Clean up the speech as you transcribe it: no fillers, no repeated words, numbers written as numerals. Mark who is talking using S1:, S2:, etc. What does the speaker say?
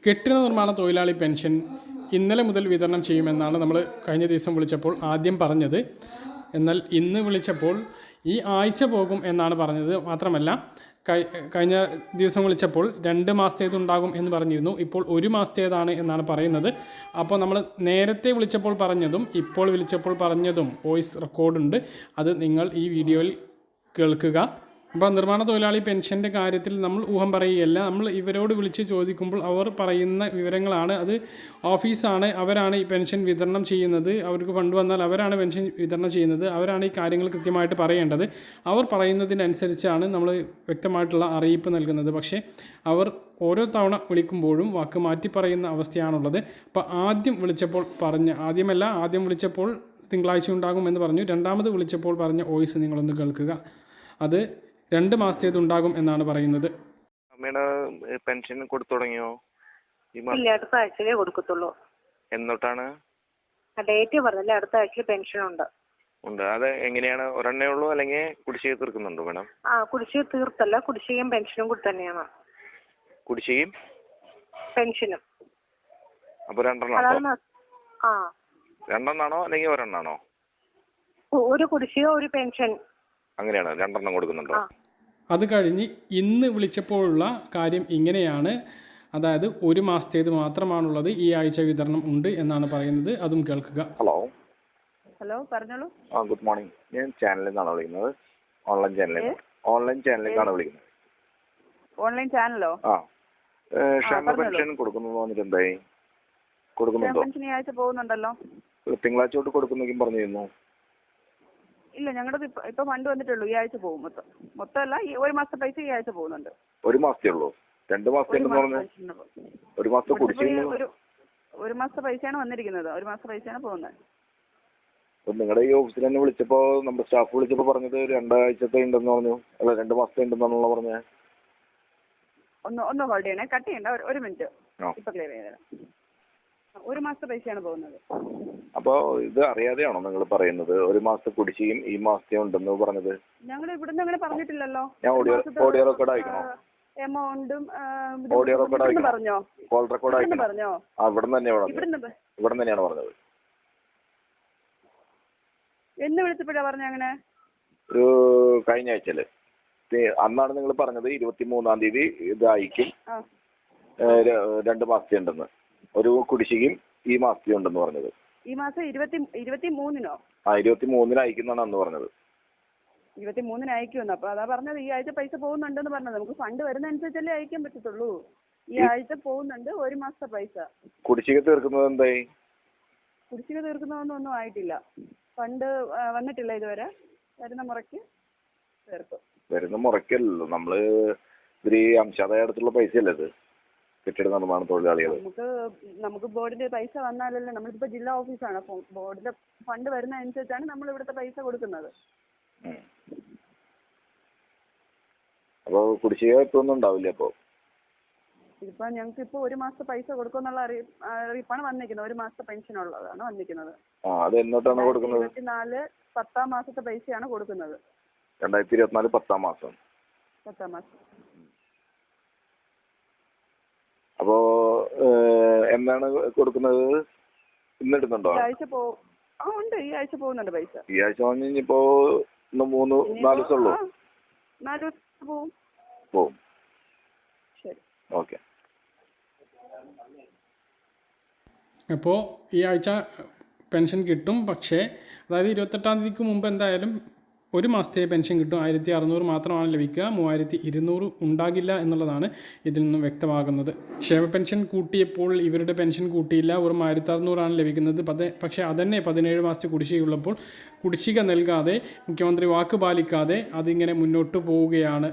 S1: കെട്ടിട നിർമ്മാണ തൊഴിലാളി പെൻഷൻ ഇന്നലെ മുതൽ വിതരണം ചെയ്യുമെന്നാണ് നമ്മൾ കഴിഞ്ഞ ദിവസം വിളിച്ചപ്പോൾ ആദ്യം പറഞ്ഞത്. എന്നാൽ ഇന്ന് വിളിച്ചപ്പോൾ ഈ ആഴ്ച പോകും എന്നാണ് പറഞ്ഞത്. മാത്രമല്ല കഴിഞ്ഞ ദിവസം വിളിച്ചപ്പോൾ 2 മാസത്തേതുണ്ടാകും എന്ന് പറഞ്ഞിരുന്നു. ഇപ്പോൾ 1 മാസത്തേതാണ് എന്നാണ് പറയുന്നത്. അപ്പോൾ നമ്മൾ നേരത്തെ വിളിച്ചപ്പോൾ പറഞ്ഞതും ഇപ്പോൾ വിളിച്ചപ്പോൾ പറഞ്ഞതും വോയിസ് റെക്കോർഡുണ്ട്. അത് നിങ്ങൾ ഈ വീഡിയോയിൽ കേൾക്കുക. അപ്പോൾ നിർമ്മാണ തൊഴിലാളി പെൻഷൻ്റെ കാര്യത്തിൽ നമ്മൾ ഊഹം പറയുകയല്ല. നമ്മൾ ഇവരോട് വിളിച്ച് ചോദിക്കുമ്പോൾ അവർ പറയുന്ന വിവരങ്ങളാണ്. അത് ഓഫീസാണ്, അവരാണ് ഈ പെൻഷൻ വിതരണം ചെയ്യുന്നത്. അവർക്ക് ഫണ്ട് വന്നാൽ അവരാണ് പെൻഷൻ വിതരണം ചെയ്യുന്നത്. അവരാണ് ഈ കാര്യങ്ങൾ കൃത്യമായിട്ട് പറയേണ്ടത്. അവർ പറയുന്നതിനനുസരിച്ചാണ് നമ്മൾ വ്യക്തമായിട്ടുള്ള അറിയിപ്പ് നൽകുന്നത്. പക്ഷേ അവർ ഓരോ തവണ വിളിക്കുമ്പോഴും വാക്ക് മാറ്റി പറയുന്ന അവസ്ഥയാണുള്ളത്. അപ്പോൾ ആദ്യം വിളിച്ചപ്പോൾ തിങ്കളാഴ്ച ഉണ്ടാകുമെന്ന് പറഞ്ഞു. രണ്ടാമത് വിളിച്ചപ്പോൾ പറഞ്ഞ വോയിസ് നിങ്ങളൊന്ന് കേൾക്കുക. അത് 2 മാസത്തേതുണ്ടാകും എന്നാണ് പറയുന്നത്.
S2: അമ്മയുടെ പെൻഷൻ കൊടുത്തു തുടങ്ങിയോ?
S3: ഇല്ല, അടുത്ത ആഴ്ചയിലേ കൊടുക്കത്തുള്ളൂ.
S2: എന്നോട്ടാണ്
S3: ഡേറ്റ് പറഞ്ഞില്ല, അടുത്ത ആഴ്ചയിൽ പെൻഷൻ ഉണ്ട്.
S2: അത് എങ്ങനെയാണ്? ഒരെണ്ണേ ഉള്ളൂ അല്ലെങ്കിൽ കുടിശ്ശിക തീർക്കുന്നുണ്ടോ മേഡം?
S3: കുടിശ്ശിക തീർത്തല്ല, കുടിശ്ശികയും പെൻഷനും കൂടി തന്നെയാണ്.
S2: കുടിശ്ശികയും
S3: പെൻഷനും
S2: അപ്പൊ രണ്ടെണ്ണാണോ?
S3: ആ,
S2: രണ്ടെണ്ണാണോ അല്ലെങ്കിൽ ഒരെണ്ണാണോ?
S3: ഒരു കുടിശ്ശിക ഒരു പെൻഷൻ,
S2: അങ്ങനെയാണ്. 2 എണ്ണം കൊടുക്കുന്നുണ്ടോ?
S1: അത് കഴിഞ്ഞ് ഇന്ന് വിളിച്ചപ്പോഴുള്ള കാര്യം ഇങ്ങനെയാണ്. അതായത് 1 മാസത്തേത് മാത്രമാണുള്ളത്. ഈ ആഴ്ച വിതരണം ഉണ്ട് എന്നാണ് പറയുന്നത്. അതും കേൾക്കുക.
S3: ഹലോ പറഞ്ഞോളൂ.
S2: Good morning. ഞാൻ ചാനലിൽ നിന്നാണ് വിളിക്കുന്നത്. ഓൺലൈൻ ചാനലിൽ നിന്നാണ് വിളിക്കുന്നത്.
S3: ഓൺലൈൻ ചാനലോ?
S2: ക്ഷേമ പെൻഷൻ കൊടുക്കുന്നു പറഞ്ഞിട്ട് എന്തായി? കൊടുക്കുന്നുണ്ടോ?
S3: ഈ ആഴ്ച പോകുന്നുണ്ടല്ലോ.
S2: തിങ്കളാഴ്ച തൊട്ട് കൊടുക്കുന്നെങ്കിലും പറഞ്ഞിരുന്നു.
S3: ഇല്ല, ഞങ്ങളുടെ ഇപ്പൊ ഫണ്ട് വന്നിട്ടുള്ളൂ. ഈ ആഴ്ച പോകും. മൊത്തമല്ല, ഈ 1 മാസത്തെ പൈസ ഈ ആഴ്ച പോകുന്നുണ്ട്.
S2: 1 മാസത്തേ ഉള്ളൂ? 2 മാസത്തെ പറഞ്ഞു. 1 മാസത്തെ കുടിശ്ശിക.
S3: 1 മാസത്തെ പൈസയാണ് വന്നിരിക്കുന്നത്. 1 മാസത്തെ പൈസയാണ് പോകുന്നത്.
S2: നിങ്ങളുടെ ഈ ഓഫീസിൽ തന്നെ വിളിച്ചപ്പോ നമ്മുടെ സ്റ്റാഫ് വിളിച്ചപ്പോ പറഞ്ഞത് 2 ആഴ്ചത്തെ ഉണ്ടെന്ന് പറഞ്ഞു. അല്ല, 2 മാസത്തെ ഉണ്ടെന്നാണല്ലോ പറഞ്ഞത്.
S3: ഒന്ന് ഹോൾഡ് ചെയ്യണേ, കട്ട് ചെയ്യണ്ട, 1 മിനിറ്റ്. ഇപ്പൊ ക്ലിയർ ചെയ്തരാം. 1 മാസത്തെ പൈസയാണ് പോകുന്നത്.
S2: അപ്പൊ ഇത് അറിയാതെയാണോ നിങ്ങൾ പറയുന്നത്? 1 മാസത്തെ കുടിശ്ശികയും ഈ മാസത്തെ ഉണ്ടെന്ന് പറഞ്ഞത്?
S3: ഞങ്ങൾ ഇവിടുന്ന് അങ്ങനെ പറഞ്ഞിട്ടില്ലല്ലോ.
S2: ഞാൻ ഓഡിയോ റെക്കോർഡ് അയക്കണോ?
S3: എമൗണ്ടും
S2: ഓഡിയോ റെക്കോർഡ് അയക്കണം.
S3: പറഞ്ഞോ?
S2: കോൾ റെക്കോർഡ് അയക്കണം.
S3: പറഞ്ഞോ?
S2: ഇവിടെ തന്നെയാണ് പറഞ്ഞത്.
S3: എന്ന് വിളിച്ചപ്പോഴാ പറഞ്ഞ അങ്ങനെ?
S2: ഒരു കഴിഞ്ഞ ആഴ്ചയില് അന്നാണ് നിങ്ങൾ പറഞ്ഞത് 23-ാം തീയതി ഇത് അയക്കും, 2 മാസത്തെ ഉണ്ടെന്ന്. ഒരു കുടിശ്ശികയും ഈ മാസത്തെ ഉണ്ടെന്ന് പറഞ്ഞത്.
S3: ഈ മാസം 23-നോ?
S2: 23-ന് അയക്കുന്നതാണ് അന്ന് പറഞ്ഞത്.
S3: 23-ന് അയക്കുമെന്ന്. അപ്പൊ അതാ പറഞ്ഞത് ഈ ആഴ്ച പൈസ പോകുന്നുണ്ടെന്ന് പറഞ്ഞത്. നമുക്ക് ഫണ്ട് വരുന്ന അനുസരിച്ചല്ലേ അയക്കാൻ പറ്റത്തുള്ളൂ. ഈ ആഴ്ച പോകുന്നുണ്ട് 1 മാസത്തെ പൈസ.
S2: കുടിശ്ശിക തീർക്കുന്നത് എന്തായി?
S3: കുടിശ്ശിക തീർക്കുന്നതൊന്നും ആയിട്ടില്ല. ഫണ്ട് വന്നിട്ടില്ല ഇതുവരെ. വരുന്ന മുറയ്ക്ക് തീർക്കും.
S2: വരുന്ന മുറയ്ക്കല്ലോ, നമ്മള് ഇത്തിരി അംശാദായ അടുത്തുള്ള പൈസയല്ലേ ഇത്? കെട്ടിട നിർമ്മാണ തൊഴിലാളികൾ.
S3: നമുക്ക് ബോർഡിന്റെ പൈസ വന്നാലല്ലേ. നമ്മളിപ്പോ ജില്ലാ ഓഫീസാണ്. ബോർഡിന്റെ ഫണ്ട് വരുന്ന അനുസരിച്ചാണ് നമ്മൾ ഇവിടുത്തെ പൈസ കൊടുക്കുന്നത്.
S2: അപ്പൊ കുടിശ്ശിക ഇപ്പൊന്നും ഉണ്ടാവില്ല. അപ്പൊ
S3: ഇതിപ്പോ ഞങ്ങൾക്ക് ഇപ്പൊ 1 മാസത്തെ പൈസ കൊടുക്കുന്നുള്ള അറിയിപ്പാണ് വന്നിരിക്കുന്നത്. 1 മാസത്തെ പെൻഷൻ ഉള്ളതാണ് വന്നിരിക്കുന്നത്.
S2: അത് എന്നോട്ടാണ് കൊടുക്കുന്നത്?
S3: 2024 10-ാം മാസത്തെ പൈസയാണ് കൊടുക്കുന്നത്.
S2: 2024 10-ാം മാസം. അപ്പോ എന്നാണ് കൊടുക്കുന്നത്? ഇന്നിടുന്നുണ്ടോ?
S3: ഈ ആഴ്ച ഉണ്ട്. ഈ ആഴ്ച പോകുന്നുണ്ട് പൈസ.
S2: ഈ ആഴ്ച ഇനിയിപ്പോ 3-4 ദിവസം ഉള്ളൂ.
S3: 4 ദിവസം
S2: പോവും.
S3: ശരി,
S2: ഓക്കെ.
S1: അപ്പോൾ ഈ ആഴ്ച പെൻഷൻ കിട്ടും. പക്ഷേ അതായത് 28-ാം തീയതിക്ക് മുമ്പ് എന്തായാലും 1 മാസത്തെ പെൻഷൻ കിട്ടും. 1600 മാത്രമാണ് ലഭിക്കുക. 3200 ഉണ്ടാകില്ല എന്നുള്ളതാണ് ഇതിൽ നിന്നും വ്യക്തമാകുന്നത്. ക്ഷേമ പെൻഷൻ കൂട്ടിയപ്പോൾ ഇവരുടെ പെൻഷൻ കൂട്ടിയില്ല. വെറും 1600 ലഭിക്കുന്നത്. പക്ഷേ അതന്നെ 17 മാസത്തെ കുടിശ്ശികയുള്ളപ്പോൾ കുടിശ്ശിക നൽകാതെ മുഖ്യമന്ത്രി വാക്ക് പാലിക്കാതെ അതിങ്ങനെ മുന്നോട്ട് പോവുകയാണ്.